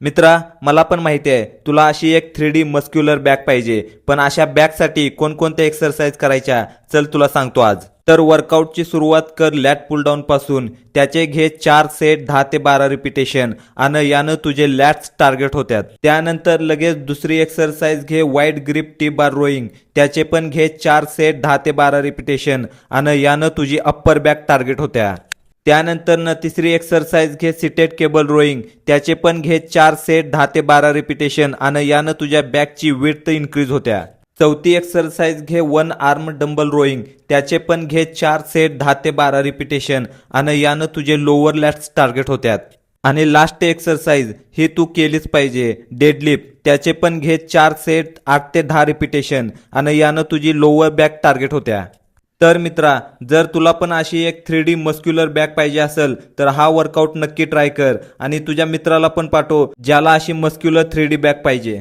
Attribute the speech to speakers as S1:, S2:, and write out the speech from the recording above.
S1: मित्रा, मला पण माहिती आहे तुला अशी एक 3D मस्क्युलर बॅक पाहिजे, पण अशा बॅकसाठी कोणकोणत्या एक्सरसाइज करायच्या चल तुला सांगतो आज. तर वर्कआउटची सुरुवात कर लॅट पुल डाऊन पासून. त्याचे घे 4 सेट 10 ते 12 रिपिटेशन आणि यानं तुझे लॅट्स टार्गेट होतात. त्यानंतर लगेच दुसरी एक्सरसाइज घे wide grip T bar rowing. त्याचे पण घे 4 सेट 10 ते 12 रिपिटेशन आणि यानं तुझी अप्पर बॅक टार्गेट होत्या. त्यानंतर तिसरी एक्सरसाइज घे सिटेड केबल रोईंग. त्याचे पण घे 4 सेट 10 ते 12 रिपिटेशन आणि यानं तुझ्या बॅकची विड्थ इन्क्रीज होत्या. चौथी एक्सरसाइज घे 1 आर्म डंबल रोईंग. त्याचे पण घे 4 सेट 10 ते 12 रिपिटेशन आणि यानं तुझे लोअर लॅट्स टार्गेट होत्यात. आणि लास्ट एक्सरसाइज ही तू केलीच पाहिजे डेडलिफ्ट. त्याचे पण घे 4 सेट 8 ते 10 रिपिटेशन आणि यानं तुझी लोअर बॅक टार्गेट होत्या. तर मित्रा, जर तुला पण अशी एक 3D मस्क्युलर बॅक पाहिजे असेल तर हा वर्कआउट नक्की ट्राय कर आणि तुझ्या मित्राला पण पाठव ज्याला अशी मस्क्युलर 3D बॅक पाहिजे.